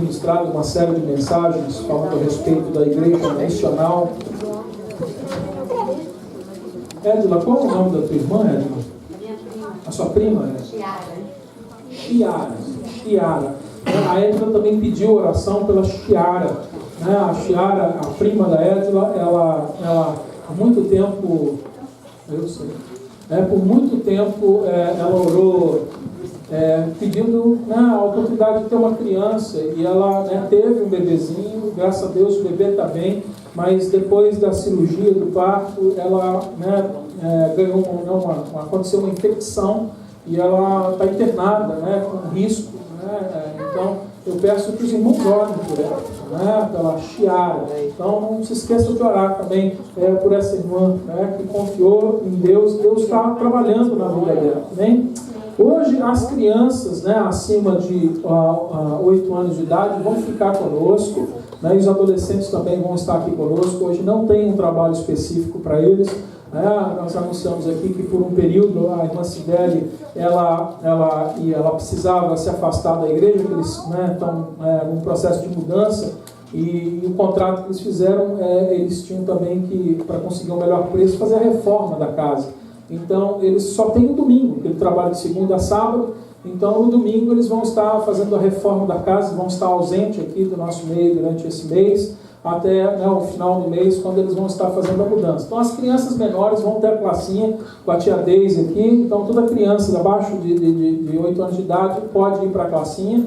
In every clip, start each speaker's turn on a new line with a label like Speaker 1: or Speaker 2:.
Speaker 1: ministrado uma série de mensagens falando a respeito da igreja missional. Edila, qual é o nome da tua irmã, Edila? A sua prima? Chiara. A Edila também pediu oração pela Chiara. A Chiara, a prima da Edila, ela há muito tempo, por muito tempo ela orou pedindo a oportunidade de ter uma criança, e ela teve um bebezinho, graças a Deus o bebê está bem, mas depois da cirurgia do parto, ela ganhou aconteceu uma infecção e ela está internada, com risco. Então eu peço que os irmãos orem por ela, pela Chiara. Então não se esqueça de orar também por essa irmã que confiou em Deus. Deus está trabalhando na vida dela. Amém? Hoje as crianças acima de 8 anos de idade vão ficar conosco, e os adolescentes também vão estar aqui conosco. Hoje não tem um trabalho específico para eles. Nós anunciamos aqui que por um período a irmã Cibele ela precisava se afastar da igreja, que eles estão num processo de mudança, e o contrato que eles fizeram, eles tinham também que, para conseguir um melhor preço, fazer a reforma da casa. Então eles só têm o domingo, porque ele trabalha de segunda a sábado. Então no domingo eles vão estar fazendo a reforma da casa, vão estar ausentes aqui do nosso meio durante esse mês, até o final do mês, quando eles vão estar fazendo a mudança. Então as crianças menores vão ter a classinha com a tia Deise aqui. Então toda criança abaixo de 8 anos de idade pode ir para a classinha.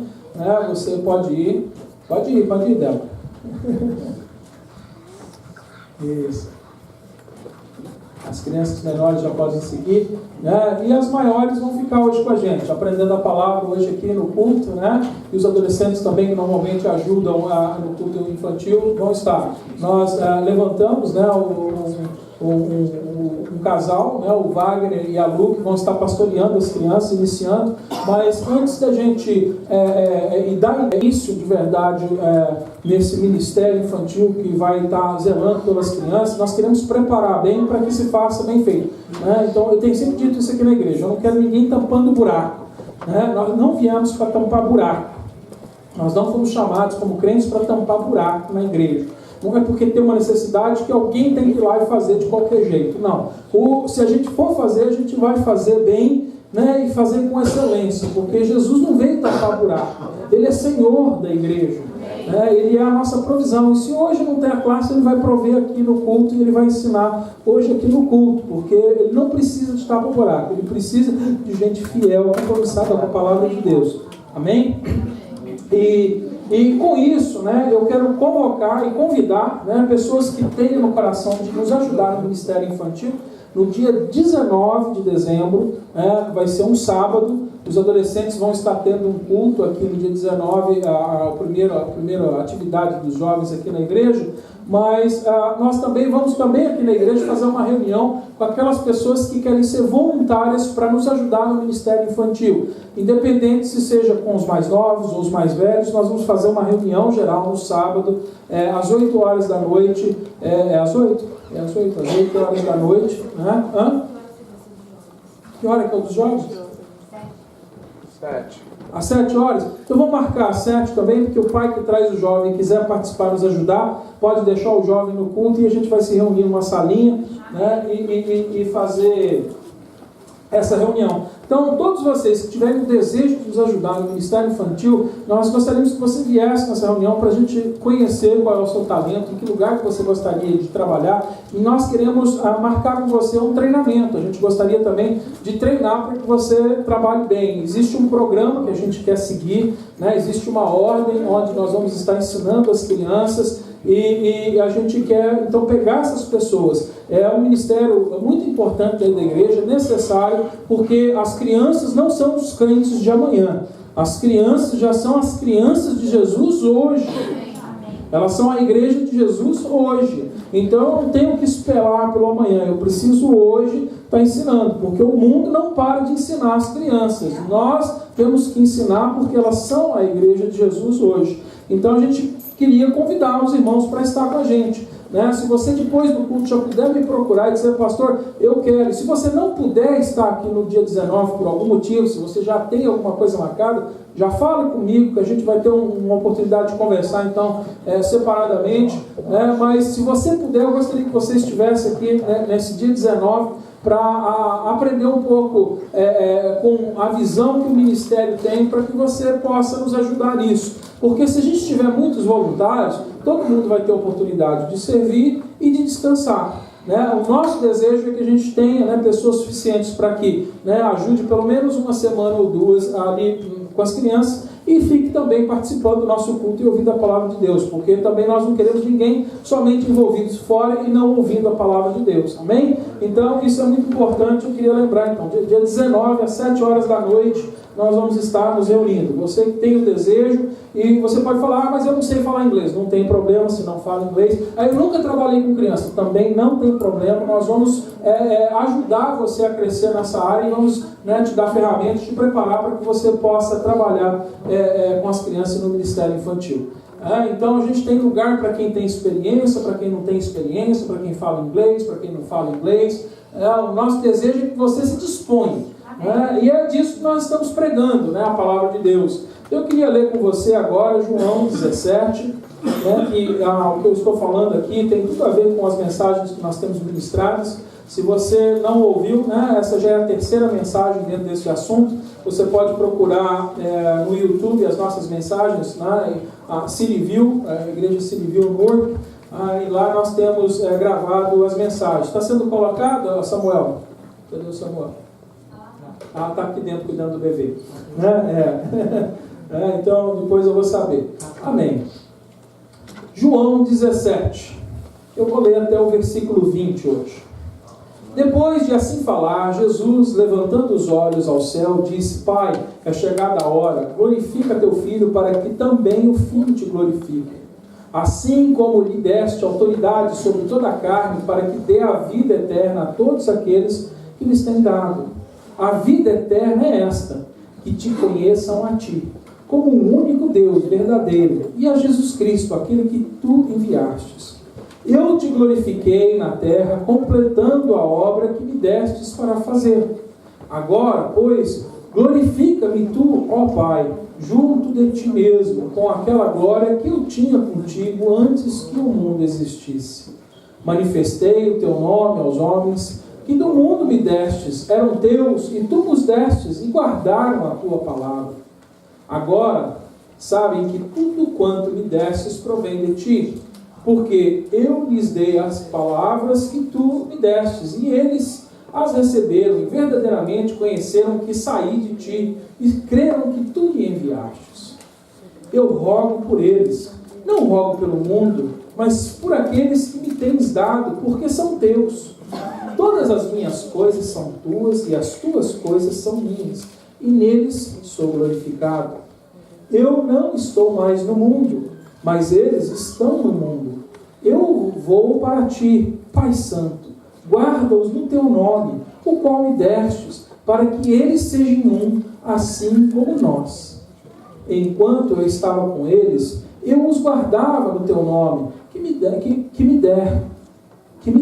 Speaker 1: Você pode ir, Débora. Isso. As crianças menores já podem seguir, e as maiores vão ficar hoje com a gente, aprendendo a palavra hoje aqui no culto, e os adolescentes também, que normalmente ajudam no culto infantil, vão estar. Nós levantamos um casal, o Wagner e a Lu, que vão estar pastoreando as crianças, iniciando, mas antes da gente dar início de verdade nesse ministério infantil que vai estar zelando pelas crianças, nós queremos preparar bem para que se faça bem feito. Então eu tenho sempre dito isso aqui na igreja: eu não quero ninguém tampando buraco. Nós não viemos para tampar buraco. Nós não fomos chamados como crentes para tampar buraco na igreja. Não é porque tem uma necessidade que alguém tem que ir lá e fazer de qualquer jeito. Não. Se a gente for fazer, a gente vai fazer bem, e fazer com excelência, porque Jesus não veio tapar buraco. Ele é Senhor da igreja. Ele é a nossa provisão. E se hoje não tem a classe, ele vai prover aqui no culto, e ele vai ensinar hoje aqui no culto, porque ele não precisa de tapar buraco. Ele precisa de gente fiel, compromissada com a palavra de Deus. Amém? E com isso, eu quero convocar e convidar pessoas que tenham no coração de nos ajudar no Ministério Infantil. No dia 19 de dezembro, vai ser um sábado, os adolescentes vão estar tendo um culto aqui no dia 19, a primeira atividade dos jovens aqui na igreja, mas nós também vamos aqui na igreja fazer uma reunião com aquelas pessoas que querem ser voluntárias para nos ajudar no Ministério Infantil. Independente se seja com os mais novos ou os mais velhos, nós vamos fazer uma reunião geral no sábado, às 8 horas da noite. Às 8 horas da noite. Que hora que é o dos jogos?
Speaker 2: 7.
Speaker 1: Às 7 horas? Então vamos marcar às 7 também, porque o pai que traz o jovem quiser participar, nos ajudar, pode deixar o jovem no culto, e a gente vai se reunir numa salinha e fazer essa reunião. Então, todos vocês que tiverem o desejo de nos ajudar no Ministério Infantil, nós gostaríamos que você viesse nessa reunião para a gente conhecer qual é o seu talento, em que lugar que você gostaria de trabalhar, e nós queremos marcar com você um treinamento. A gente gostaria também de treinar para que você trabalhe bem. Existe um programa que a gente quer seguir, existe uma ordem onde nós vamos estar ensinando as crianças, e a gente quer então pegar essas pessoas. É um ministério muito importante dentro da igreja, necessário, porque as crianças não são os crentes de amanhã. As crianças já são as crianças de Jesus hoje. Elas são a igreja de Jesus hoje. Então eu não tenho que esperar pelo amanhã, eu preciso hoje estar ensinando, porque o mundo não para de ensinar as crianças. Nós temos que ensinar porque elas são a igreja de Jesus hoje. Então a gente queria convidar os irmãos para estar com a gente. né? Se você depois do culto já puder me procurar e dizer, pastor, eu quero. E se você não puder estar aqui no dia 19 por algum motivo, se você já tem alguma coisa marcada, já fale comigo que a gente vai ter uma oportunidade de conversar então separadamente, né? Mas se você puder, eu gostaria que você estivesse aqui, né, nesse dia 19 para aprender um pouco com a visão que o ministério tem, para que você possa nos ajudar nisso. Porque se a gente tiver muitos voluntários, todo mundo vai ter oportunidade de servir e de descansar, né? O nosso desejo é que a gente tenha, né, pessoas suficientes para que, né, ajude pelo menos uma semana ou duas ali com as crianças e fique também participando do nosso culto e ouvindo a palavra de Deus, porque também nós não queremos ninguém somente envolvidos fora e não ouvindo a palavra de Deus, amém? Então isso é muito importante, eu queria lembrar então, dia 19 às 7 horas da noite, nós vamos estar nos reunindo. Você que tem o desejo, e você pode falar, mas eu não sei falar inglês. Não tem problema se não fala inglês. Eu nunca trabalhei com criança. Também não tem problema. Nós vamos ajudar você a crescer nessa área e vamos, né, te dar ferramentas, te preparar para que você possa trabalhar com as crianças no Ministério Infantil. Então a gente tem lugar para quem tem experiência, para quem não tem experiência, para quem fala inglês, para quem não fala inglês. O nosso desejo é que você se disponha. E é disso que nós estamos pregando, né, a palavra de Deus. Eu queria ler com você agora João 17, né, que o que eu estou falando aqui tem tudo a ver com as mensagens que nós temos ministradas. Se você não ouviu, né, essa já é a terceira mensagem dentro desse assunto. Você pode procurar no YouTube as nossas mensagens, né, a Cityview, a Igreja Cityview Norte, e lá nós temos gravado as mensagens. Está sendo colocado, Samuel? Cadê o Samuel? Está aqui dentro cuidando do bebê, né? Então depois eu vou saber. Amém. João 17. Eu vou ler até o versículo 20 hoje. Depois de assim falar, Jesus, levantando os olhos ao céu, disse: Pai, é chegada a hora, glorifica teu Filho, para que também o Filho te glorifique. Assim como lhe deste autoridade sobre toda a carne, para que dê a vida eterna a todos aqueles que lhes têm dado. A vida eterna é esta, que te conheçam a ti, como o único Deus verdadeiro, e a Jesus Cristo, aquele que tu enviastes. Eu te glorifiquei na terra, completando a obra que me destes para fazer. Agora, pois, glorifica-me tu, ó Pai, junto de ti mesmo, com aquela glória que eu tinha contigo antes que o mundo existisse. Manifestei o teu nome aos homens, que do mundo me destes, eram teus, e tu nos destes, e guardaram a tua palavra. Agora, sabem que tudo quanto me destes provém de ti, porque eu lhes dei as palavras que tu me destes, e eles as receberam, e verdadeiramente conheceram que saí de ti, e creram que tu me enviastes. Eu rogo por eles, não rogo pelo mundo, mas por aqueles que me tens dado, porque são teus. Todas as minhas coisas são tuas, e as tuas coisas são minhas, e neles sou glorificado. Eu não estou mais no mundo, mas eles estão no mundo. Eu vou para ti, Pai Santo, guarda-os no teu nome, o qual me destes, para que eles sejam um, assim como nós. Enquanto eu estava com eles, eu os guardava no teu nome, que me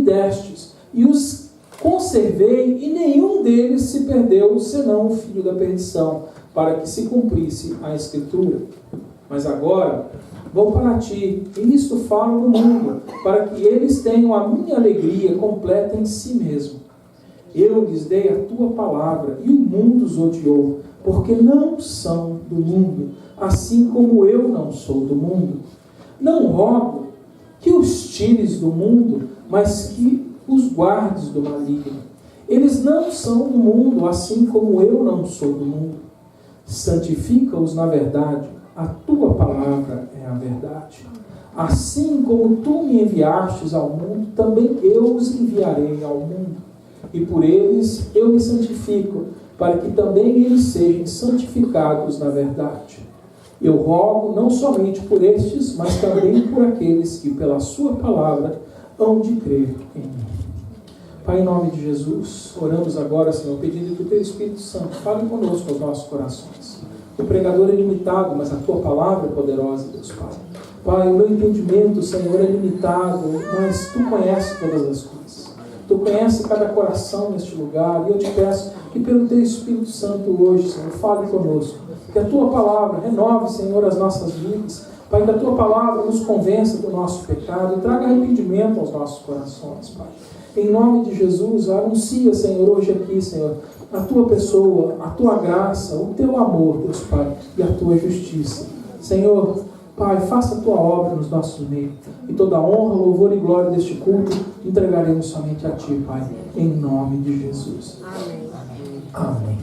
Speaker 1: destes, e os conservei, e nenhum deles se perdeu, senão o filho da perdição, para que se cumprisse a Escritura. Mas agora vou para ti, e isto falo no mundo, para que eles tenham a minha alegria completa em si mesmo. Eu lhes dei a tua palavra, e o mundo os odiou, porque não são do mundo, assim como eu não sou do mundo. Não rogo que os tires do mundo, mas que os guardes do maligno. Eles não são do mundo, assim como eu não sou do mundo. Santifica-os na verdade, a tua palavra é a verdade. Assim como tu me enviastes ao mundo, também eu os enviarei ao mundo. E por eles eu me santifico, para que também eles sejam santificados na verdade. Eu rogo não somente por estes, mas também por aqueles que pela sua palavra hão de crer em mim. Pai, em nome de Jesus, oramos agora, Senhor, pedindo que o Teu Espírito Santo fale conosco aos nossos corações. O pregador é limitado, mas a Tua palavra é poderosa, Deus Pai. Pai, o meu entendimento, Senhor, é limitado, mas Tu conheces todas as coisas. Tu conheces cada coração neste lugar, e eu te peço que pelo Teu Espírito Santo hoje, Senhor, fale conosco. Que a Tua palavra renove, Senhor, as nossas vidas. Pai, que a Tua palavra nos convença do nosso pecado e traga arrependimento aos nossos corações, Pai. Em nome de Jesus, anuncia, Senhor, hoje aqui, Senhor, a Tua pessoa, a Tua graça, o Teu amor, Deus Pai, e a Tua justiça. Senhor, Pai, faça a Tua obra nos nossos meios, e toda a honra, louvor e glória deste culto entregaremos somente a Ti, Pai, em nome de Jesus.
Speaker 2: Amém.
Speaker 1: Amém.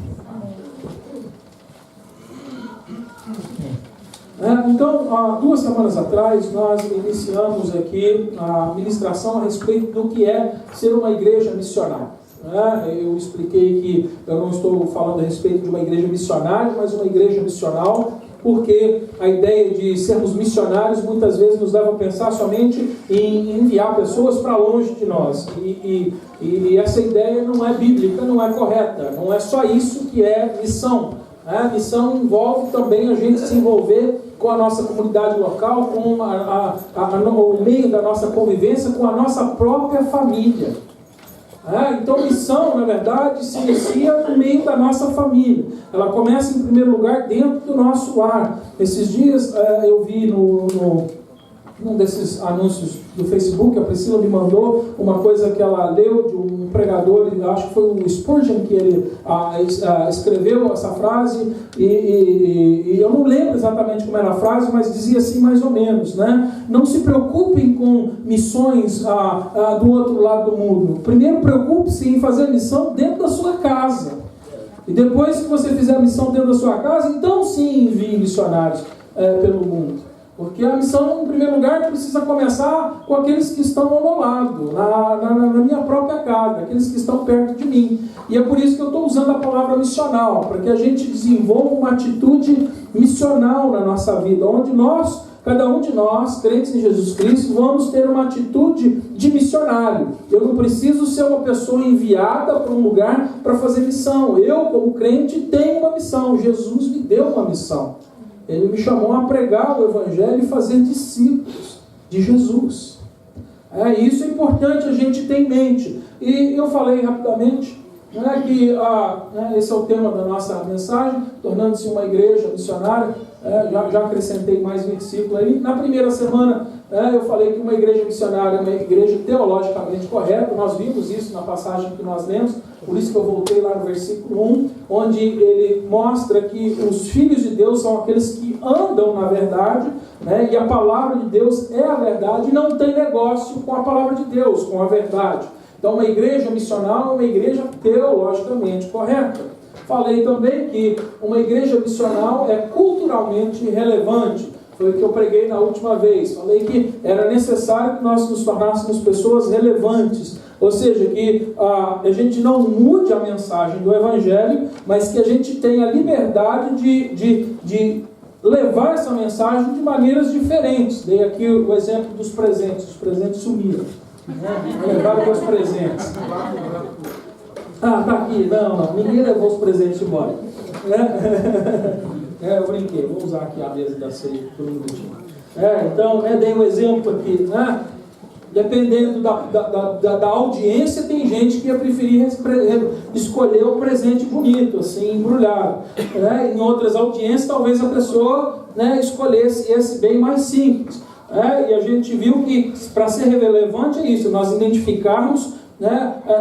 Speaker 1: Então, há 2 semanas atrás, nós iniciamos aqui a ministração a respeito do que é ser uma igreja missionária. Eu expliquei que eu não estou falando a respeito de uma igreja missionária, mas uma igreja missional, porque a ideia de sermos missionários muitas vezes nos leva a pensar somente em enviar pessoas para longe de nós. E essa ideia não é bíblica, não é correta. Não é só isso que é missão. Missão envolve também a gente se envolver com a nossa comunidade local, com o meio da nossa convivência, com a nossa própria família. Então, missão, na verdade, se inicia no meio da nossa família. Ela começa, em primeiro lugar, dentro do nosso lar. Esses dias eu vi num desses anúncios do Facebook, a Priscila me mandou uma coisa que ela leu de um pregador, acho que foi o Spurgeon que ele escreveu essa frase, e eu não lembro exatamente como era a frase, mas dizia assim mais ou menos, né? Não se preocupem com missões do outro lado do mundo. Primeiro preocupe-se em fazer missão dentro da sua casa. E depois que você fizer a missão dentro da sua casa, então sim envie missionários pelo mundo. Porque a missão, em primeiro lugar, precisa começar com aqueles que estão ao meu lado, na minha própria casa, aqueles que estão perto de mim. E é por isso que eu estou usando a palavra missional, para que a gente desenvolva uma atitude missional na nossa vida, onde cada um de nós, crentes em Jesus Cristo, vamos ter uma atitude de missionário. Eu não preciso ser uma pessoa enviada para um lugar para fazer missão. Eu, como crente, tenho uma missão. Jesus me deu uma missão. Ele me chamou a pregar o Evangelho e fazer discípulos de Jesus. Isso é importante a gente ter em mente. E eu falei rapidamente que esse é o tema da nossa mensagem, tornando-se uma igreja missionária. Já acrescentei mais versículo aí. Na primeira semana eu falei que uma igreja missionária é uma igreja teologicamente correta. Nós vimos isso na passagem que nós lemos, por isso que eu voltei lá no versículo 1, onde ele mostra que os filhos de Deus são aqueles que andam na verdade, e a palavra de Deus é a verdade, e não tem negócio com a palavra de Deus, com a verdade. Então, uma igreja missional é uma igreja teologicamente correta. Falei também que uma igreja missional é culturalmente relevante. Foi o que eu preguei na última vez. Falei que era necessário que nós nos tornássemos pessoas relevantes. Ou seja, que a gente não mude a mensagem do Evangelho, mas que a gente tenha liberdade de levar essa mensagem de maneiras diferentes. Dei aqui o exemplo dos presentes. Os presentes sumiram. Levaram meus presentes. Tá aqui. Não. Ninguém levou os presentes embora. Eu brinquei. Vou usar aqui a mesa da ceia por um minutinho. Então, dei um exemplo aqui. Dependendo da audiência, tem gente que ia preferir escolher o presente bonito, assim, embrulhado. Em outras audiências, talvez a pessoa escolhesse esse bem mais simples. E a gente viu que, para ser relevante, é isso, nós identificarmos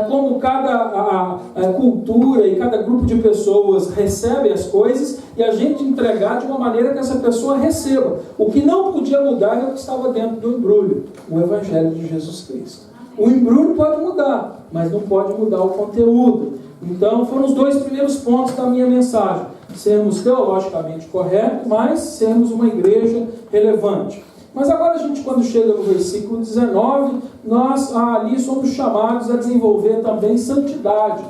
Speaker 1: como cada cultura e cada grupo de pessoas recebe as coisas e a gente entregar de uma maneira que essa pessoa receba. O que não podia mudar é o que estava dentro do embrulho, o Evangelho de Jesus Cristo. O embrulho pode mudar, mas não pode mudar o conteúdo. Então foram os 2 primeiros pontos da minha mensagem: sermos teologicamente corretos, mas sermos uma igreja relevante. Mas agora a gente, quando chega no versículo 19, nós ali somos chamados a desenvolver também santidade.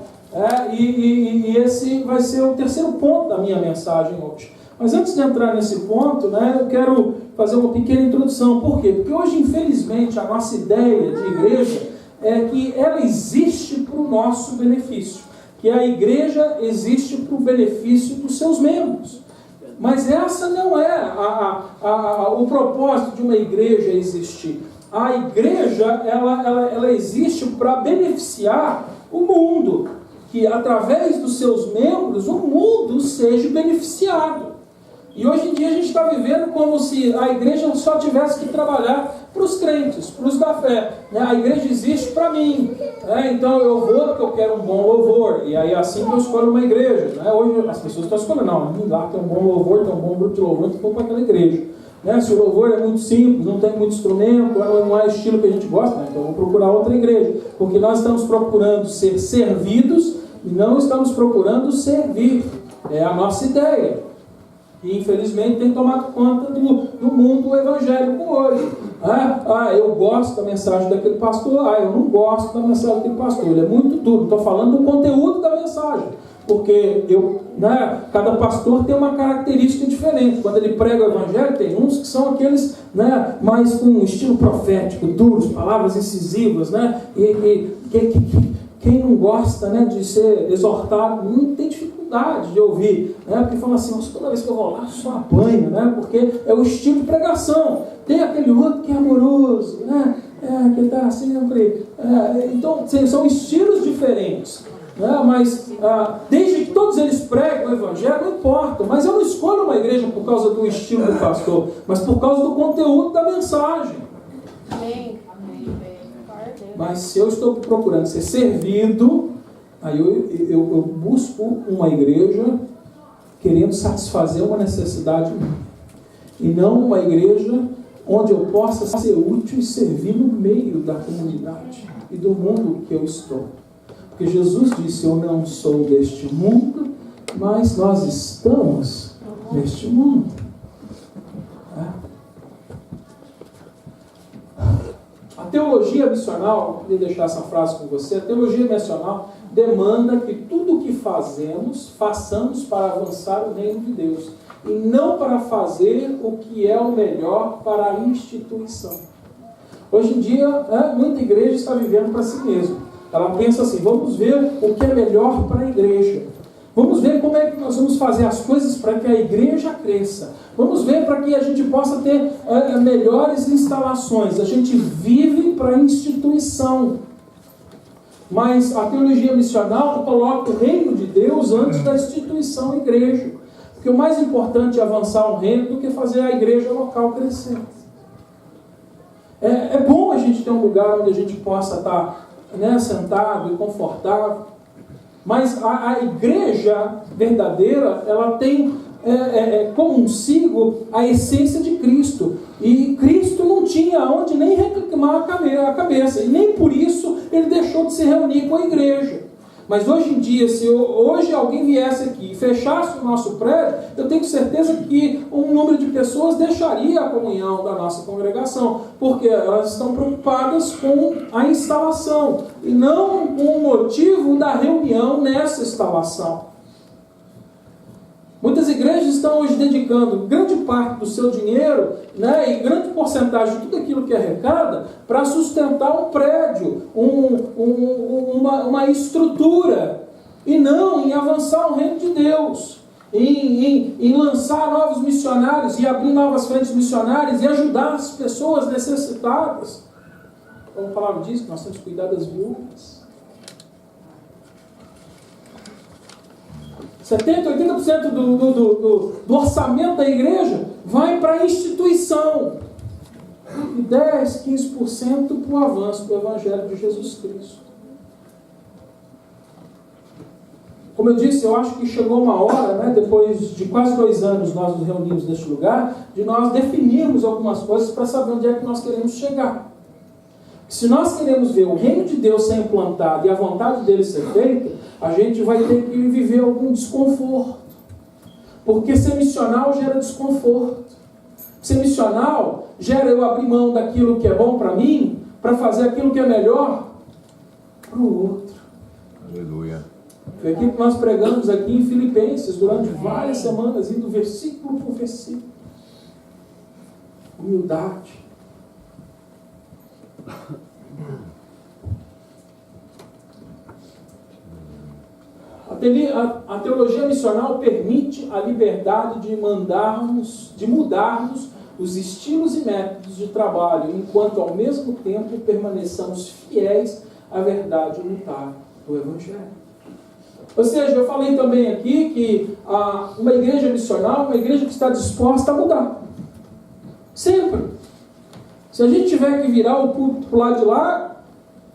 Speaker 1: E esse vai ser o terceiro ponto da minha mensagem hoje. Mas antes de entrar nesse ponto, eu quero fazer uma pequena introdução. Por quê? Porque hoje, infelizmente, a nossa ideia de igreja é que ela existe para o nosso benefício. Que a igreja existe para o benefício dos seus membros. Mas essa não é o propósito de uma igreja existir. A igreja, ela existe para beneficiar o mundo, que através dos seus membros o mundo seja beneficiado. E hoje em dia a gente está vivendo como se a igreja só tivesse que trabalhar para os crentes, para os da fé. A igreja existe para mim. Então eu vou porque eu quero um bom louvor. E aí é assim que eu escolho uma igreja. Hoje as pessoas estão escolhendo, não, lá tem um bom louvor, tem um bom grupo de louvor, então vou para aquela igreja. Se o louvor é muito simples, não tem muito instrumento, não é o estilo que a gente gosta, então eu vou procurar outra igreja. Porque nós estamos procurando ser servidos e não estamos procurando servir. É a nossa ideia. E infelizmente tem tomado conta do mundo evangélico hoje. Eu gosto da mensagem daquele pastor. Eu não gosto da mensagem daquele pastor. Ele é muito duro. Estou falando do conteúdo da mensagem. Porque cada pastor tem uma característica diferente. Quando ele prega o evangelho, tem uns que são aqueles mais com um estilo profético, duros, palavras incisivas. Quem não gosta de ser exortado, não tem dificuldade de ouvir. Porque fala assim, nossa, toda vez que eu vou lá, só apanho, porque é o estilo de pregação. Tem aquele outro que é amoroso, que está sempre... Então, são estilos diferentes. Mas, desde que todos eles pregam o evangelho, não importa. Mas eu não escolho uma igreja por causa do estilo do pastor, mas por causa do conteúdo da mensagem.
Speaker 2: Amém.
Speaker 1: Mas se eu estou procurando ser servido, aí eu busco uma igreja querendo satisfazer uma necessidade minha. E não uma igreja onde eu possa ser útil e servir no meio da comunidade e do mundo que eu estou. Porque Jesus disse, eu não sou deste mundo, mas nós estamos neste mundo. A teologia missional, vou deixar essa frase com você, a teologia missional demanda que tudo o que façamos para avançar o reino de Deus, e não para fazer o que é o melhor para a instituição. Hoje em dia, muita igreja está vivendo para si mesma. Ela pensa assim, vamos ver o que é melhor para a igreja. Vamos ver como é que nós vamos fazer as coisas para que a igreja cresça. Vamos ver para que a gente possa ter melhores instalações. A gente vive para a instituição. Mas a teologia missional coloca o reino de Deus antes da instituição igreja. Porque o mais importante é avançar o reino do que fazer a igreja local crescer. É bom a gente ter um lugar onde a gente possa estar sentado e confortável. Mas a igreja verdadeira, ela tem consigo a essência de Cristo. E Cristo não tinha onde nem reclamar a cabeça. E nem por isso ele deixou de se reunir com a igreja. Mas hoje em dia, se hoje alguém viesse aqui e fechasse o nosso prédio, eu tenho certeza que um número de pessoas deixaria a comunhão da nossa congregação, porque elas estão preocupadas com a instalação e não com o motivo da reunião nessa instalação. Muitas igrejas estão hoje dedicando grande parte do seu dinheiro, e grande porcentagem de tudo aquilo que arrecada para sustentar um prédio, uma estrutura, e não em avançar o reino de Deus, em lançar novos missionários e abrir novas frentes missionárias e ajudar as pessoas necessitadas. Como a palavra diz, nós temos que cuidar das viúvas. 70%, 80% do orçamento da igreja vai para a instituição. E 10%, 15% para o avanço do Evangelho de Jesus Cristo. Como eu disse, eu acho que chegou uma hora, depois de quase 2 anos nós nos reunimos neste lugar, de nós definirmos algumas coisas para saber onde é que nós queremos chegar. Se nós queremos ver o reino de Deus ser implantado e a vontade dele ser feita, a gente vai ter que viver algum desconforto. Porque ser missional gera desconforto. Ser missional gera eu abrir mão daquilo que é bom para mim, para fazer aquilo que é melhor para o outro.
Speaker 3: Aleluia.
Speaker 1: Foi aquilo que nós pregamos aqui em Filipenses durante várias semanas, indo versículo por versículo. Humildade. A a teologia missional permite a liberdade de mudarmos os estilos e métodos de trabalho, enquanto ao mesmo tempo permaneçamos fiéis à verdade unitária do Evangelho. Ou seja, eu falei também aqui que uma igreja missional é uma igreja que está disposta a mudar. Sempre. Se a gente tiver que virar o púlpito para o lado de lá,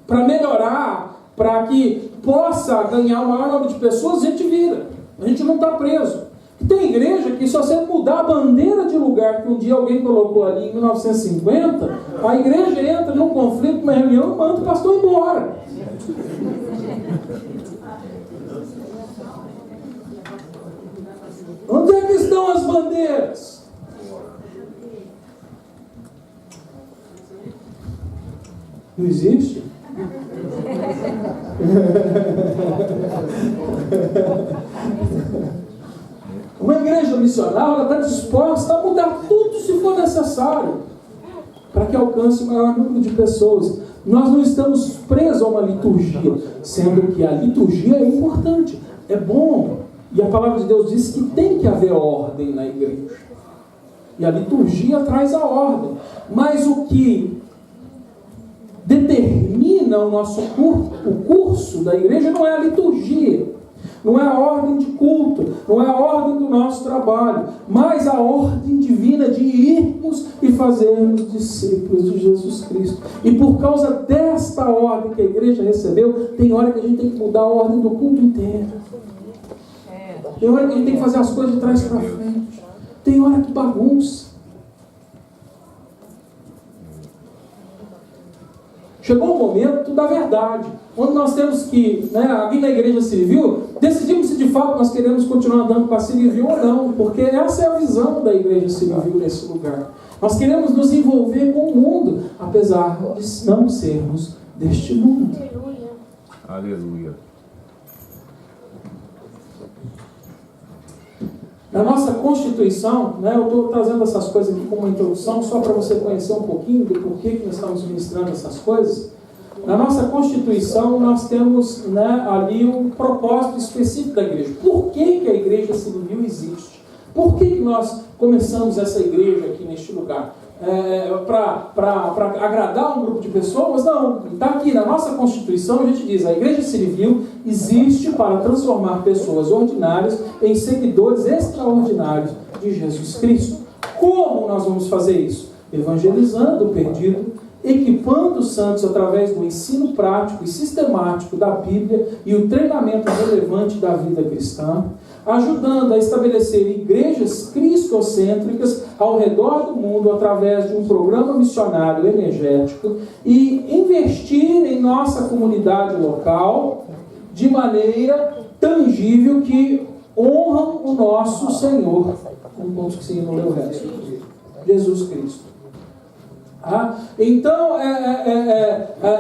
Speaker 1: para melhorar, para que possa ganhar o maior número de pessoas, a gente vira. A gente não está preso. E tem igreja que, se você mudar a bandeira de lugar que um dia alguém colocou ali em 1950, a igreja entra num conflito, numa reunião, e manda o pastor embora. Onde é que estão as bandeiras? Não existe? Uma igreja missional, ela está disposta a mudar tudo se for necessário, para que alcance o maior número de pessoas. Nós não estamos presos a uma liturgia, sendo que a liturgia é importante, é bom. E a palavra de Deus diz que tem que haver ordem na igreja. E a liturgia traz a ordem. Mas o que determina o curso da igreja não é a liturgia, não é a ordem de culto, não é a ordem do nosso trabalho, mas a ordem divina de irmos e fazermos discípulos de Jesus Cristo. E por causa desta ordem que a igreja recebeu, tem hora que a gente tem que mudar a ordem do culto inteiro. Tem hora que a gente tem que fazer as coisas de trás para frente. Tem hora que bagunça. Chegou o momento da verdade, onde nós temos que, aqui na igreja civil, decidimos se de fato nós queremos continuar andando para a civil ou não, porque essa é a visão da igreja civil nesse lugar. Nós queremos nos envolver com o mundo, apesar de não sermos deste mundo.
Speaker 2: Aleluia.
Speaker 1: Na nossa Constituição, eu estou trazendo essas coisas aqui como uma introdução, só para você conhecer um pouquinho do porquê que nós estamos ministrando essas coisas. Na nossa Constituição, nós temos ali um propósito específico da igreja. Por que a igreja civil existe? Por que nós começamos essa igreja aqui neste lugar? Para agradar um grupo de pessoas? Não, está aqui na nossa Constituição, a gente diz: a igreja civil existe para transformar pessoas ordinárias em seguidores extraordinários de Jesus Cristo. Como nós vamos fazer isso? Evangelizando o perdido, equipando os santos através do ensino prático e sistemático da Bíblia e o treinamento relevante da vida cristã, ajudando a estabelecer igrejas cristocêntricas ao redor do mundo através de um programa missionário energético e investir em nossa comunidade local de maneira tangível que honram o nosso Senhor. Não consigo não ler o resto. Jesus Cristo. Então,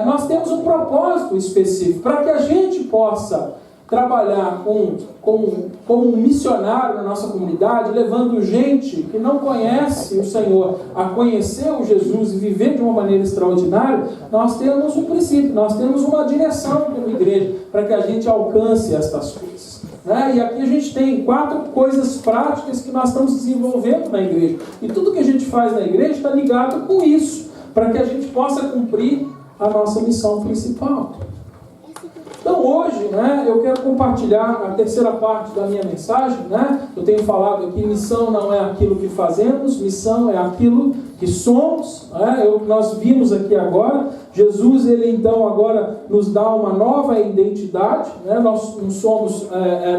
Speaker 1: nós temos um propósito específico para que a gente possa trabalhar como um missionário na nossa comunidade, levando gente que não conhece o Senhor a conhecer o Jesus e viver de uma maneira extraordinária. Nós temos um princípio, nós temos uma direção como igreja para que a gente alcance estas coisas. E aqui a gente tem 4 coisas práticas que nós estamos desenvolvendo na igreja. E tudo que a gente faz na igreja está ligado com isso, para que a gente possa cumprir a nossa missão principal. Então hoje, eu quero compartilhar a terceira parte da minha mensagem. Eu tenho falado aqui, missão não é aquilo que fazemos, missão é aquilo que somos. Nós vimos aqui agora, Jesus, ele então agora nos dá uma nova identidade. Nós não somos,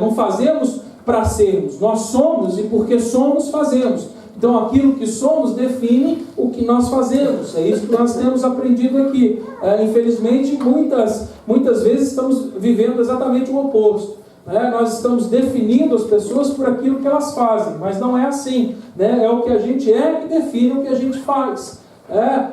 Speaker 1: não fazemos para sermos, nós somos e porque somos, fazemos. Então aquilo que somos define o que nós fazemos. É isso que nós temos aprendido aqui. Infelizmente, muitas vezes estamos vivendo exatamente o oposto. Nós estamos definindo as pessoas por aquilo que elas fazem, mas não é assim. É o que a gente é que define o que a gente faz.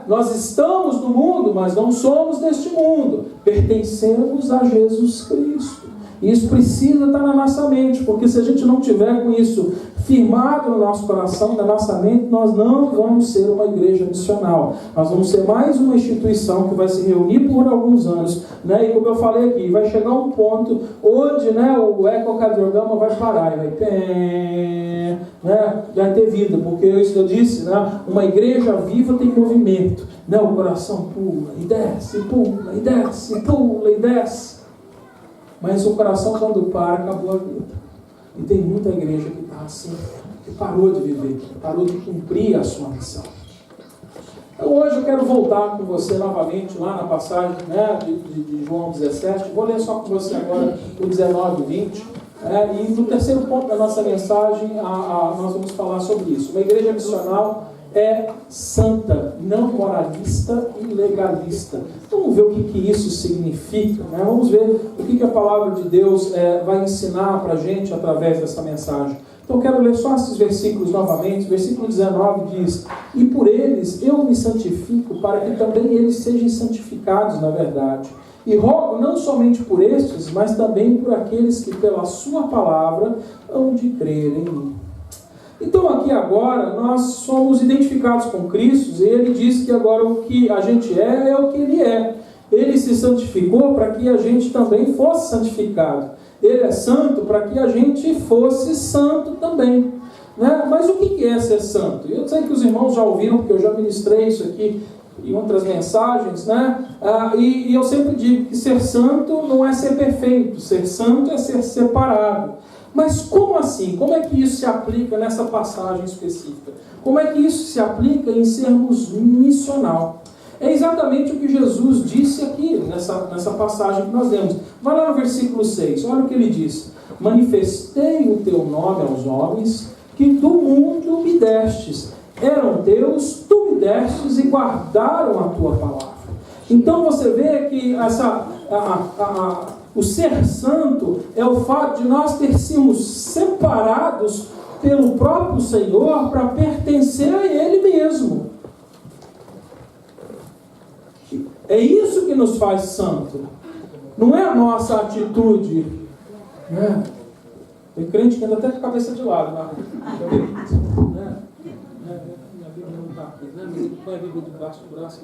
Speaker 1: Nós estamos no mundo, mas não somos deste mundo. Pertencemos a Jesus Cristo. E isso precisa estar na nossa mente, porque se a gente não tiver com isso firmado no nosso coração, na nossa mente, nós não vamos ser uma igreja missional. Nós vamos ser mais uma instituição que vai se reunir por alguns anos, né? E como eu falei aqui, vai chegar um ponto onde, né, o ecocardiograma vai parar e vai, né, vai ter vida, porque isso que eu disse, né, uma igreja viva tem movimento, né? O coração pula e desce, pula e desce, pula e desce. Mas o coração, quando para, acabou a vida. E tem muita igreja que está assim, que parou de viver, que parou de cumprir a sua missão. Então hoje eu quero voltar com você novamente lá na passagem, né, de João 17. Vou ler só com você agora o 19 e 20. E no terceiro ponto da nossa mensagem, nós vamos falar sobre isso. Uma igreja missional é santa, não moralista e legalista. Vamos ver o que isso significa, né? Vamos ver o que a palavra de Deus vai ensinar para a gente através dessa mensagem. Então eu quero ler só esses versículos novamente. Versículo 19 diz: e por eles eu me santifico, para que também eles sejam santificados na verdade. E rogo não somente por estes, mas também por aqueles que pela sua palavra hão de crer em mim. Então aqui agora nós somos identificados com Cristo, e ele diz que agora o que a gente é o que ele é. Ele se santificou para que a gente também fosse santificado. Ele é santo para que a gente fosse santo também, né? Mas o que é ser santo? Eu sei que os irmãos já ouviram, porque eu já ministrei isso aqui em outras mensagens, né? E eu sempre digo que ser santo não é ser perfeito, ser santo é ser separado. Mas como assim? Como é que isso se aplica nessa passagem específica? Como é que isso se aplica em sermos missional? É exatamente o que Jesus disse aqui, nessa passagem que nós lemos. Vai lá no versículo 6, olha o que ele diz: manifestei o teu nome aos homens, que do mundo me destes. Eram teus, tu me destes e guardaram a tua palavra. Então você vê que o ser santo é o fato de nós ter sido separados pelo próprio Senhor para pertencer a Ele mesmo. É isso que nos faz santo. Não é a nossa atitude. Né? Tem crente que anda até com a cabeça de lado. Né? Minha Bíblia não está aqui. Né? Mas ele põe a Bíblia debaixo do braço.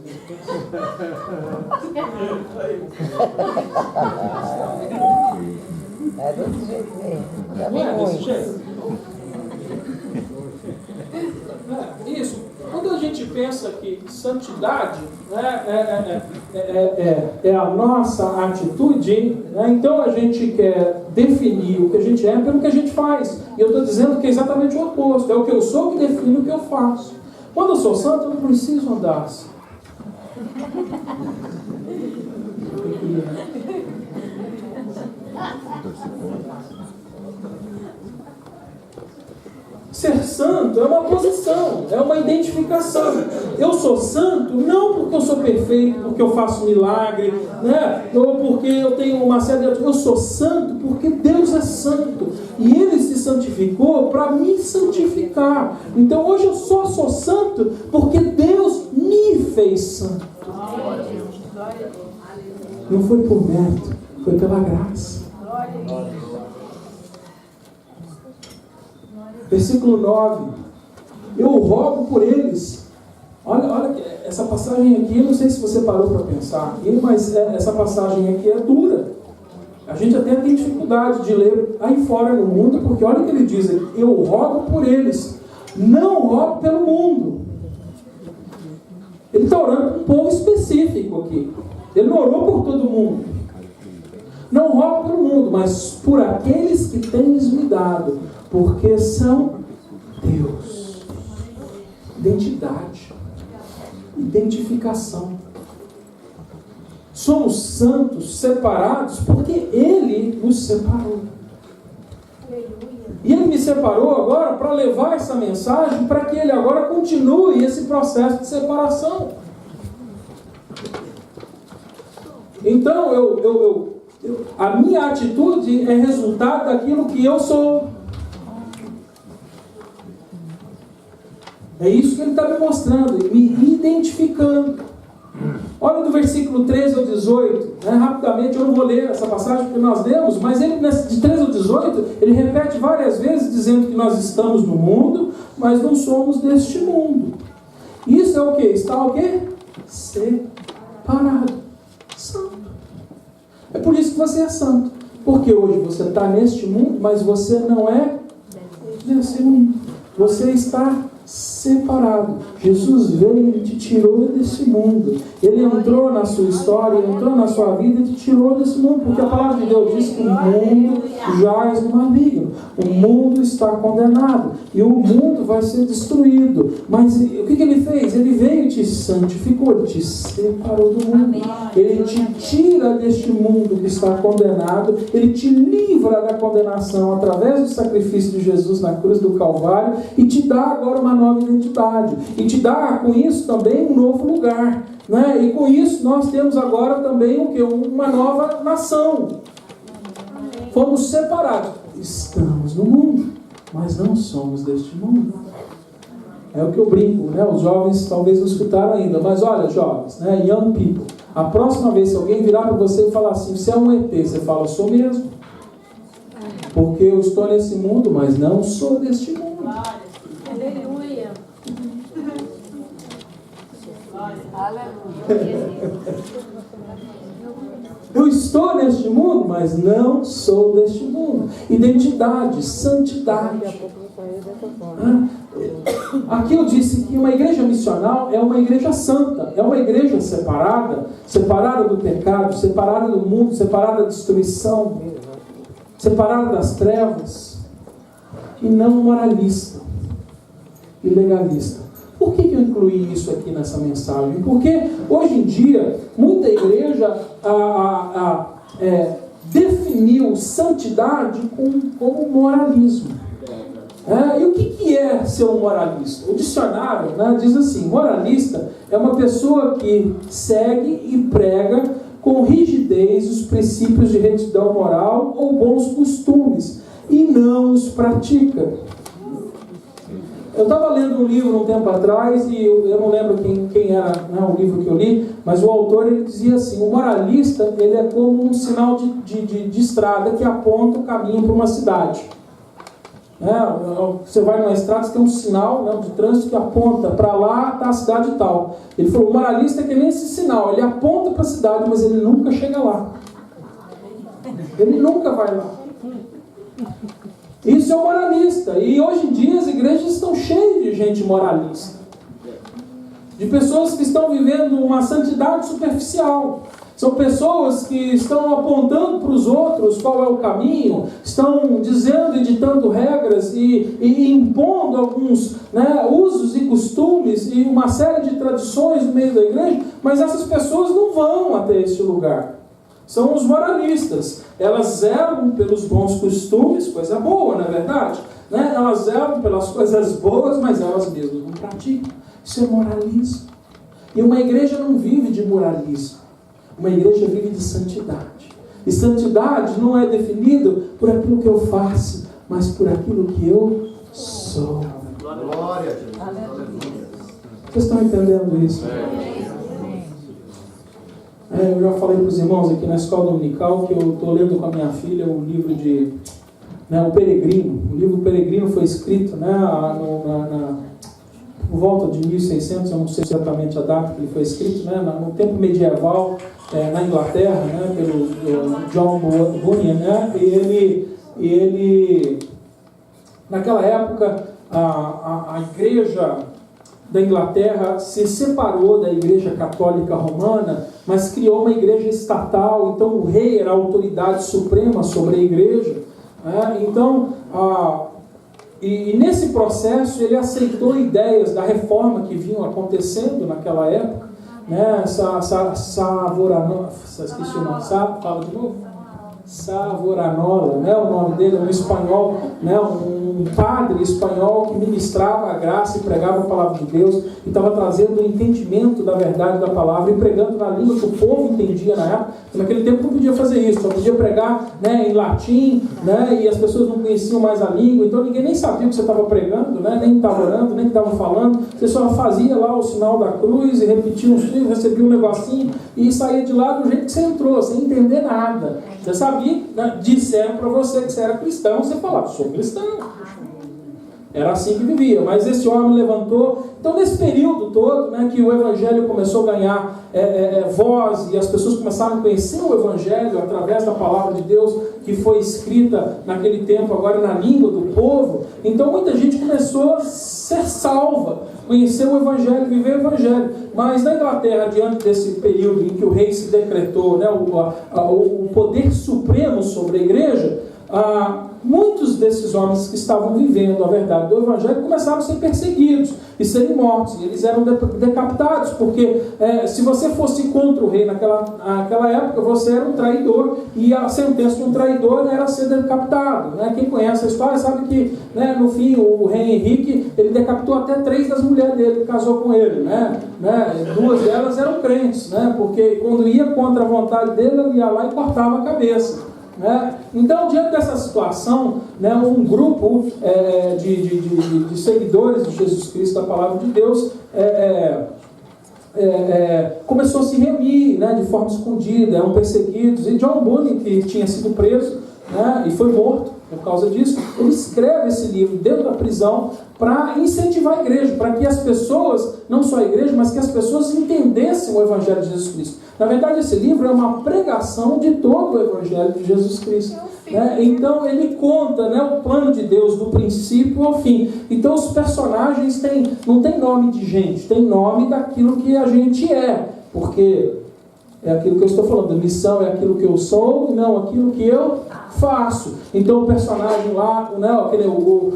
Speaker 3: É desse jeito mesmo.
Speaker 1: Não é desse jeito? Isso. Quando a gente pensa que santidade, né, é a nossa atitude, né, então a gente quer definir o que a gente é pelo que a gente faz. E eu estou dizendo que é exatamente o oposto. É o que eu sou que define o que eu faço. Quando eu sou santo, eu não preciso andar assim. Ser santo é uma posição, é uma identificação. Eu sou santo não porque eu sou perfeito, porque eu faço milagre, né? Ou porque eu tenho uma série de... Eu sou santo porque Deus é santo. E Ele se santificou para me santificar. Então hoje eu só sou santo porque Deus me fez santo. Não foi por mérito, foi pela graça. Versículo 9: eu rogo por eles. Olha essa passagem aqui, eu não sei se você parou para pensar aqui, mas essa passagem aqui é dura. A gente até tem dificuldade de ler aí fora no mundo, porque olha o que ele diz aqui: eu rogo por eles, não rogo pelo mundo. Ele está orando para um povo específico aqui. Ele não orou por todo mundo. Não rogo pelo mundo, mas por aqueles que tens me dado, porque são Deus. Identidade. Identificação. Somos santos, separados, porque Ele nos separou. E Ele me separou agora para levar essa mensagem, para que Ele agora continue esse processo de separação. Então, a minha atitude é resultado daquilo que eu sou. É isso que ele está me mostrando, me identificando. Olha do versículo 13 ao 18, rapidamente, eu não vou ler essa passagem porque nós lemos, mas ele, de 13 ao 18, ele repete várias vezes dizendo que nós estamos no mundo, mas não somos deste mundo. Isso é o que? Está o quê? Separado. Santo. É por isso que você é santo. Porque hoje você está neste mundo, mas você não é desse mundo. Você está separado. Jesus veio e te tirou desse mundo. Ele entrou na sua história, entrou na sua vida e te tirou desse mundo. Porque a palavra de Deus diz que o mundo jaz no maligno. O mundo está condenado. E o mundo vai ser destruído. Mas o que ele fez? Ele veio e te santificou. Ele te separou do mundo. Ele te tira deste mundo que está condenado. Ele te livra da condenação através do sacrifício de Jesus na cruz do Calvário. E te dá agora uma nova identidade. E te dá com isso também um novo lugar. E com isso nós temos agora também o quê? Uma nova nação. Fomos separados. Estamos no mundo, mas não somos deste mundo. É o que eu brinco, Os jovens talvez não escutaram ainda, mas olha, jovens, young people, a próxima vez que alguém virar para você e falar assim, você é um ET, você fala, eu sou mesmo. Porque eu estou nesse mundo, mas não sou deste mundo.
Speaker 3: Aleluia.
Speaker 1: Eu estou neste mundo, mas não sou deste mundo. Identidade, santidade. Aqui eu disse que uma igreja missional é uma igreja santa, é uma igreja separada, separada do pecado, separada do mundo, separada da destruição, separada das trevas, e não moralista e legalista. Por que eu incluí isso aqui nessa mensagem? Porque hoje em dia, muita igreja definiu santidade como moralismo. E o que é ser um moralista? O dicionário diz assim, moralista é uma pessoa que segue e prega com rigidez os princípios de retidão moral ou bons costumes e não os pratica. Eu estava lendo um livro um tempo atrás e eu não lembro quem era o livro que eu li, mas o autor ele dizia assim, o moralista ele é como um sinal de estrada que aponta o caminho para uma cidade. Você vai numa estrada, você tem um sinal de trânsito que aponta para lá está a cidade tal. Ele falou, o moralista é que nem esse sinal, ele aponta para a cidade, mas ele nunca chega lá. Ele nunca vai lá. Isso é o moralista. E hoje em dia as igrejas estão cheias de gente moralista. De pessoas que estão vivendo uma santidade superficial. São pessoas que estão apontando para os outros qual é o caminho, estão dizendo e ditando regras e impondo alguns usos e costumes e uma série de tradições no meio da igreja, mas essas pessoas não vão até este lugar. São os moralistas. Elas zelam pelos bons costumes, coisa boa, não é verdade? Elas zelam pelas coisas boas, mas elas mesmas não praticam. Isso é moralismo. E uma igreja não vive de moralismo. Uma igreja vive de santidade. E santidade não é definido por aquilo que eu faço, mas por aquilo que eu sou.
Speaker 4: Glória a Deus.
Speaker 1: Vocês estão entendendo isso? Eu já falei para os irmãos aqui na escola dominical que eu estou lendo com a minha filha o livro de O Peregrino. O livro Peregrino foi escrito por volta de 1600, eu não sei exatamente a data que ele foi escrito, no tempo medieval, na Inglaterra, pelo John Bunyan, e ele naquela época, a igreja da Inglaterra se separou da igreja católica romana, mas criou uma igreja estatal, então o rei era a autoridade suprema sobre a igreja. E nesse processo ele aceitou ideias da reforma que vinham acontecendo naquela época, esqueci o nome, fala de novo? Savonarola, né? O nome dele é um espanhol, né? Um padre espanhol que ministrava a graça e pregava a palavra de Deus e estava trazendo o entendimento da verdade da palavra e pregando na língua que o povo entendia na época. Naquele tempo não podia fazer isso, só podia pregar, né, em latim, né? E as pessoas não conheciam mais a língua, então ninguém nem sabia o que você estava pregando, né? Nem estava orando, nem estava falando. Você só fazia lá o sinal da cruz e repetia uns filhos, recebia um negocinho e saía de lá do jeito que você entrou, sem entender nada. Você sabia, né? Disseram para você que você era cristão, você falava, sou cristão. Era assim que vivia, mas esse homem levantou. Então nesse período todo, né, que o Evangelho começou a ganhar voz e as pessoas começaram a conhecer o Evangelho através da palavra de Deus que foi escrita naquele tempo agora na língua do povo, então muita gente começou a ser salva, conhecer o Evangelho, viver o Evangelho. Mas na Inglaterra, diante desse período em que o rei se decretou, né, o poder supremo sobre a igreja, muitos desses homens que estavam vivendo a verdade do Evangelho começaram a ser perseguidos e serem mortos. E eles eram decapitados, porque se você fosse contra o rei naquela época, você era um traidor, e a sentença de um traidor era ser decapitado. Né? Quem conhece a história sabe que, né, no fim, o rei Henrique, ele decapitou até 3 das mulheres dele que casou com ele. Né? 2 delas eram crentes, né? Porque quando ia contra a vontade dele, ele ia lá e cortava a cabeça. Então, diante dessa situação, né, um grupo de seguidores de Jesus Cristo, da palavra de Deus, começou a se reunir, né, de forma escondida, eram perseguidos. E John Bunyan, que tinha sido preso, né, e foi morto por causa disso, ele escreve esse livro dentro da prisão para incentivar a igreja, para que as pessoas, não só a igreja, mas que as pessoas entendessem o Evangelho de Jesus Cristo. Na verdade, esse livro é uma pregação de todo o Evangelho de Jesus Cristo. Né? Então, ele conta, né, o plano de Deus do princípio ao fim. Então, os personagens não tem nome de gente, tem nome daquilo que a gente é. Porque é aquilo que eu estou falando, a missão é aquilo que eu sou e não aquilo que eu faço. Então o personagem lá, né,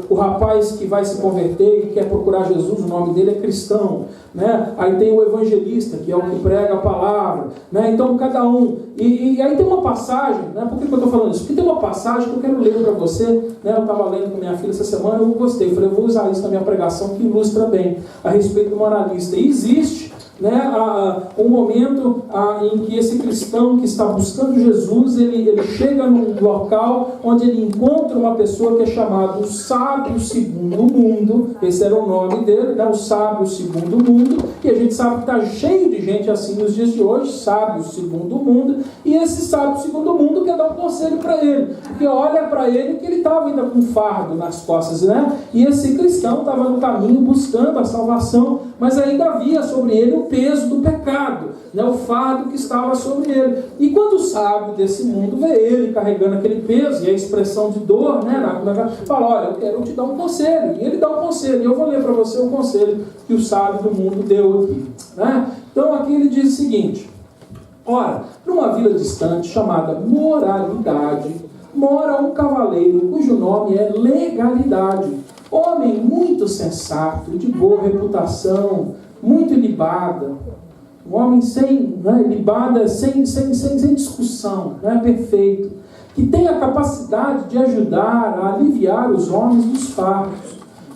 Speaker 1: o rapaz que vai se converter e quer procurar Jesus, o nome dele é cristão. Né? Aí tem o evangelista, que é o que prega a palavra. Né? Então cada um. E aí tem uma passagem, né? Por que eu estou falando isso? Porque tem uma passagem que eu quero ler para você. Né? Eu estava lendo com minha filha essa semana e eu gostei. Falei, eu vou usar isso na minha pregação, que ilustra bem a respeito do moralista. E existe, né, um momento em que esse cristão que está buscando Jesus, ele chega num local onde ele encontra uma pessoa que é chamado o sábio segundo o mundo. Esse era o nome dele, né, o sábio segundo o mundo, e a gente sabe que está cheio de gente assim nos dias de hoje, sábio segundo o mundo, e esse sábio segundo o mundo quer dar um conselho para ele, porque olha para ele que ele estava ainda com um fardo nas costas, né? E esse cristão estava no caminho buscando a salvação, mas ainda havia sobre ele o peso do pecado, né, o fardo que estava sobre ele. E quando o sábio desse mundo vê ele carregando aquele peso e a expressão de dor, né, fala, olha, eu quero te dar um conselho. E ele dá um conselho, e eu vou ler para você o conselho que o sábio do mundo deu aqui. Né? Então aqui ele diz o seguinte: ora, numa vila distante chamada Moralidade, mora um cavaleiro cujo nome é Legalidade, homem muito sensato, de boa reputação, muito ilibada, um homem sem, né, ilibada, sem discussão, né, perfeito, que tem a capacidade de ajudar a aliviar os homens dos fardos,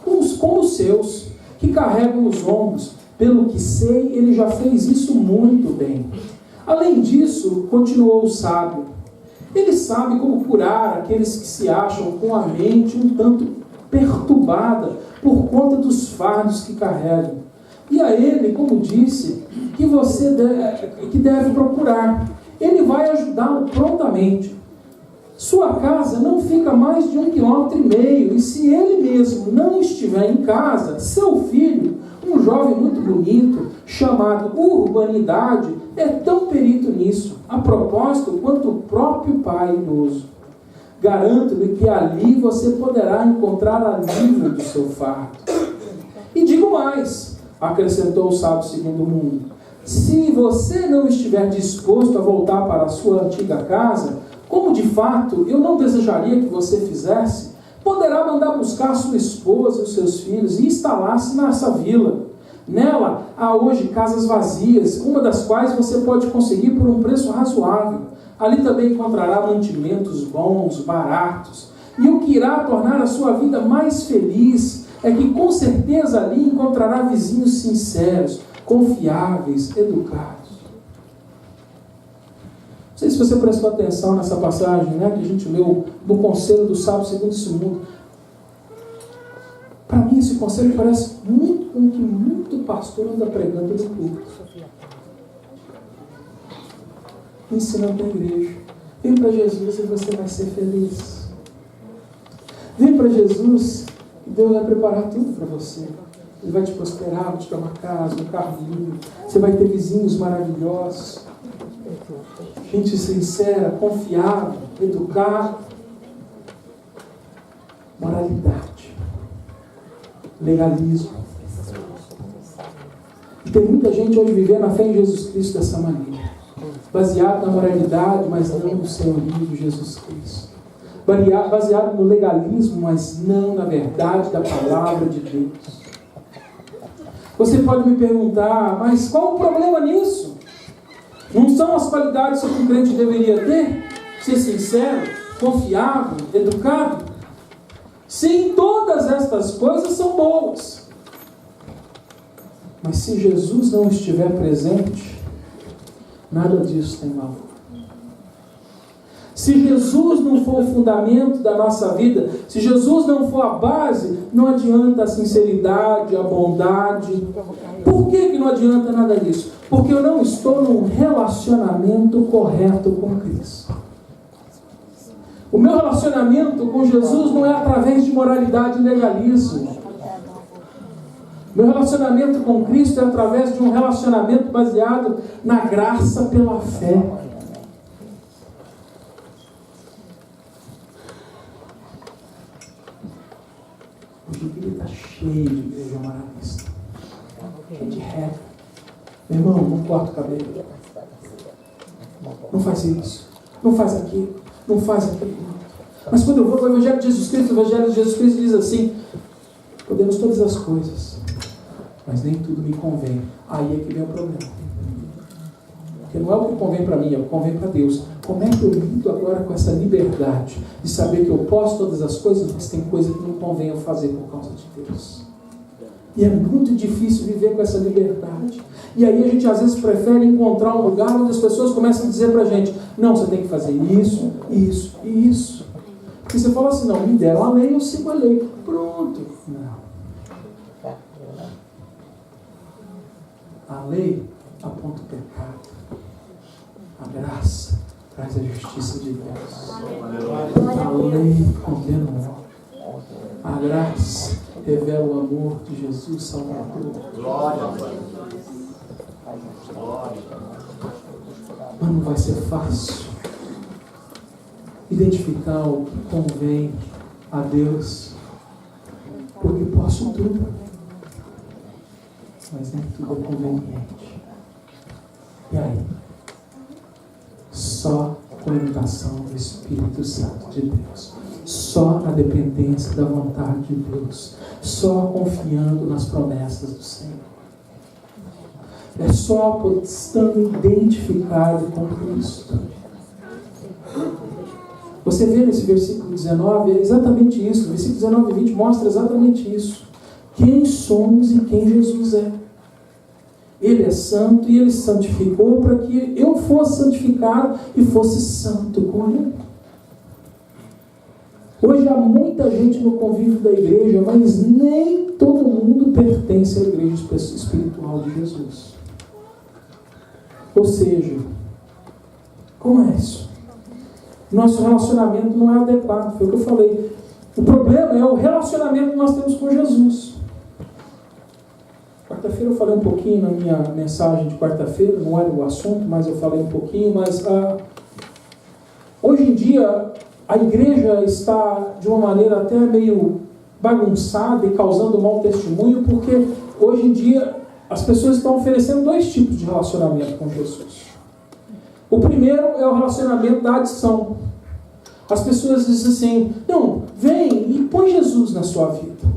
Speaker 1: como os seus, que carregam os ombros. Pelo que sei, ele já fez isso muito bem. Além disso, continuou o sábio, ele sabe como curar aqueles que se acham com a mente um tanto perturbada por conta dos fardos que carregam. E a ele, como disse, que você deve procurar. Ele vai ajudá-lo prontamente. Sua casa não fica mais de 1,5 km, e se ele mesmo não estiver em casa, seu filho, um jovem muito bonito, chamado Urbanidade, é tão perito nisso, a propósito, quanto o próprio pai idoso. Garanto-lhe que ali você poderá encontrar alívio do seu fardo. E digo mais, acrescentou o sábio segundo o mundo, se você não estiver disposto a voltar para a sua antiga casa, como de fato eu não desejaria que você fizesse, poderá mandar buscar sua esposa e os seus filhos e instalar-se nessa vila. Nela há hoje casas vazias, uma das quais você pode conseguir por um preço razoável. Ali também encontrará mantimentos bons, baratos. E o que irá tornar a sua vida mais feliz é que com certeza ali encontrará vizinhos sinceros, confiáveis, educados. Não sei se você prestou atenção nessa passagem, né, que a gente leu do conselho do sábio segundo esse mundo. Para mim esse conselho parece muito com o que muito pastor anda pregando no púlpito. Ensinando a igreja. Vem para Jesus e você vai ser feliz. Vem para Jesus e Deus vai preparar tudo para você. Ele vai te prosperar, vai te dar uma casa, um carro lindo. Você vai ter vizinhos maravilhosos. Gente sincera, confiável, educada. Moralidade. Legalismo. E tem muita gente hoje vivendo a fé em Jesus Cristo dessa maneira. Baseado na moralidade, mas não no senhorio de Jesus Cristo. Baseado no legalismo, mas não na verdade da palavra de Deus. Você pode me perguntar, mas qual o problema nisso? Não são as qualidades que um crente deveria ter? Ser sincero, confiável, educado? Sim, todas estas coisas são boas. Mas se Jesus não estiver presente, nada disso tem valor. Se Jesus não for o fundamento da nossa vida, se Jesus não for a base, não adianta a sinceridade, a bondade. Por que não adianta nada disso? Porque eu não estou num relacionamento correto com Cristo. O meu relacionamento com Jesus não é através de moralidade e legalismo. Meu relacionamento com Cristo é através de um relacionamento baseado na graça pela fé. Hoje em dia está cheio de igreja moralista. Cheio de regra. Meu irmão, não corta o cabelo. Não faz isso. Não faz aquilo. Não faz aquilo. Mas quando eu vou para o Evangelho de Jesus Cristo, o Evangelho de Jesus Cristo diz assim: podemos todas as coisas, mas nem tudo me convém. Aí é que vem o problema. Porque não é o que convém para mim, é o que convém para Deus. Como é que eu lido agora com essa liberdade de saber que eu posso todas as coisas, mas tem coisa que não convém eu fazer por causa de Deus? E é muito difícil viver com essa liberdade. E aí a gente às vezes prefere encontrar um lugar onde as pessoas começam a dizer para a gente: não, você tem que fazer isso, isso e isso. Porque você fala assim: não, me deram a lei, eu sigo a lei. Pronto. Não. A lei aponta o pecado. A graça traz a justiça de Deus. A lei condena o mal. A graça revela o amor de Jesus Salvador.
Speaker 4: Glória a Deus. Glória.
Speaker 1: Mas não vai ser fácil identificar o que convém a Deus, porque posso tudo, mas nem tudo é conveniente. E aí? Só com a imitação do Espírito Santo de Deus, só na dependência da vontade de Deus, só confiando nas promessas do Senhor. É só estando identificado com Cristo. Você vê nesse versículo 19, é exatamente isso. O versículo 19 e 20 mostra exatamente isso. Quem somos e quem Jesus é. Ele é santo e Ele santificou para que eu fosse santificado e fosse santo com Ele. Hoje há muita gente no convívio da igreja, mas nem todo mundo pertence à igreja espiritual de Jesus. Ou seja, como é isso? Nosso relacionamento não é adequado, foi o que eu falei. O problema é o relacionamento que nós temos com Jesus. Quarta-feira eu falei um pouquinho na minha mensagem de quarta-feira, não era o assunto, mas eu falei um pouquinho, mas hoje em dia a igreja está de uma maneira até meio bagunçada e causando mau testemunho, porque hoje em dia as pessoas estão oferecendo dois tipos de relacionamento com Jesus. O primeiro é o relacionamento da adição. As pessoas dizem assim: não, vem e põe Jesus na sua vida.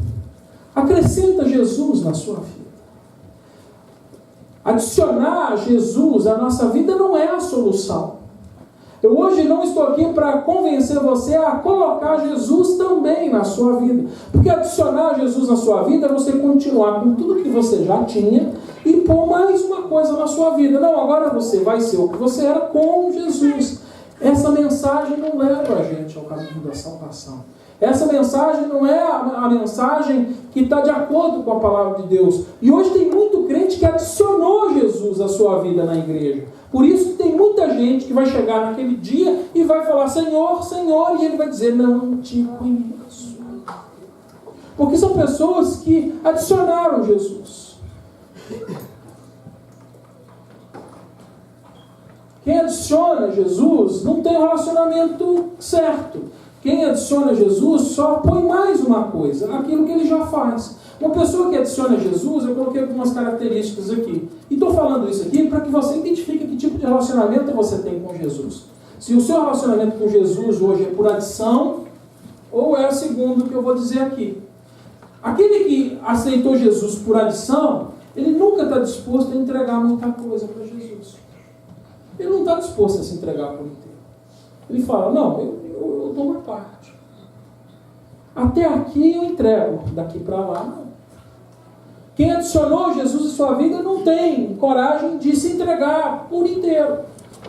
Speaker 1: Acrescenta Jesus na sua vida. Adicionar Jesus à nossa vida não é a solução. Eu hoje não estou aqui para convencer você a colocar Jesus também na sua vida. Porque adicionar Jesus na sua vida é você continuar com tudo que você já tinha e pôr mais uma coisa na sua vida. Não, agora você vai ser o que você era com Jesus. Essa mensagem não leva a gente ao caminho da salvação. Essa mensagem não é a mensagem que está de acordo com a palavra de Deus. E hoje tem muito crente que adicionou Jesus à sua vida na igreja. Por isso tem muita gente que vai chegar naquele dia e vai falar, Senhor, Senhor, e ele vai dizer, não te conheço. Porque são pessoas que adicionaram Jesus. Quem adiciona Jesus não tem um relacionamento certo. Quem adiciona Jesus só põe mais uma coisa, aquilo que ele já faz. Uma pessoa que adiciona Jesus, eu coloquei algumas características aqui. E estou falando isso aqui para que você identifique que tipo de relacionamento você tem com Jesus. Se o seu relacionamento com Jesus hoje é por adição, ou é o segundo que eu vou dizer aqui. Aquele que aceitou Jesus por adição, ele nunca está disposto a entregar muita coisa para Jesus. Ele não está disposto a se entregar por inteiro. Ele fala, não, eu dou uma parte. Até aqui eu entrego, daqui para lá não. Quem adicionou Jesus à sua vida não tem coragem de se entregar por inteiro.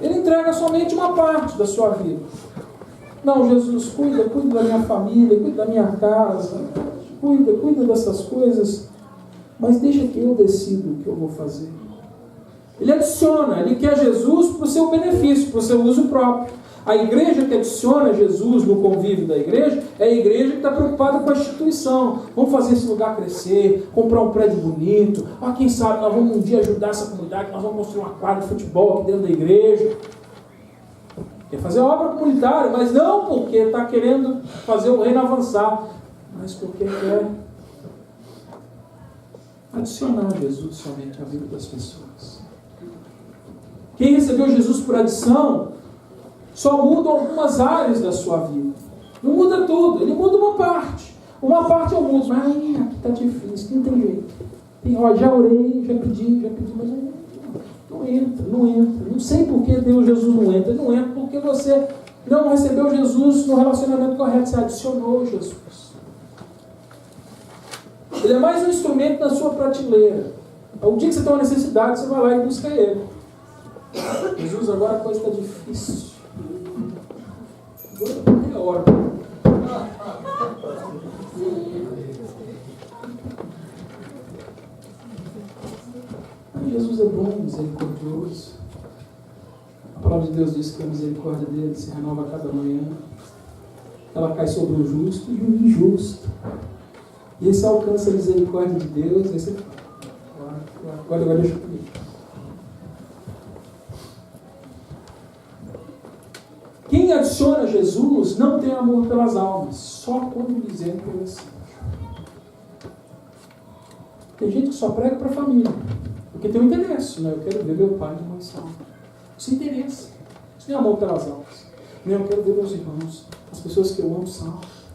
Speaker 1: Ele entrega somente uma parte da sua vida. Não, Jesus, cuida da minha família, cuida da minha casa, cuida dessas coisas, mas deixa que eu decido o que eu vou fazer. Ele adiciona, ele quer Jesus para o seu benefício, para o seu uso próprio. A igreja que adiciona Jesus no convívio da igreja é a igreja que está preocupada com a instituição. Vamos fazer esse lugar crescer, comprar um prédio bonito. Quem sabe nós vamos um dia ajudar essa comunidade, nós vamos construir uma quadra de futebol aqui dentro da igreja. Quer fazer obra comunitária, mas não porque está querendo fazer o reino avançar, mas porque quer adicionar Jesus somente à vida das pessoas. Quem recebeu Jesus por adição só muda algumas áreas da sua vida. Não muda tudo, ele muda uma parte. Uma parte eu mudo, mas aqui está difícil, não tem jeito. Já orei, já pedi, mas não entra. Não sei por que Deus, Jesus não entra. Não entra porque você não recebeu Jesus no relacionamento correto, você adicionou Jesus. Ele é mais um instrumento na sua prateleira. O dia que você tem uma necessidade, você vai lá e busca ele. Jesus, agora a coisa está difícil. Agora é hora. Jesus é bom, misericordioso. A palavra de Deus diz que a misericórdia dele se renova a cada manhã. Ela cai sobre o justo e o injusto. E esse alcança a misericórdia de Deus. Aí você fala, agora deixa comigo. Quem adiciona Jesus não tem amor pelas almas, só quando o exemplo é assim. Tem gente que só prega para a família, porque tem um interesse, né? Eu quero ver meu pai e minha mãe salvos. Isso interessa. Isso não é amor pelas almas. Eu quero ver meus irmãos, as pessoas que eu amo salvos.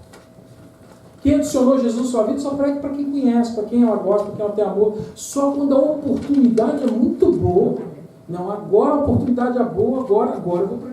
Speaker 1: Quem adicionou Jesus à sua vida só prega para quem conhece, para quem ela gosta, para quem ela tem amor. Só quando a oportunidade é muito boa. Não, agora a oportunidade é boa, agora eu vou pregar.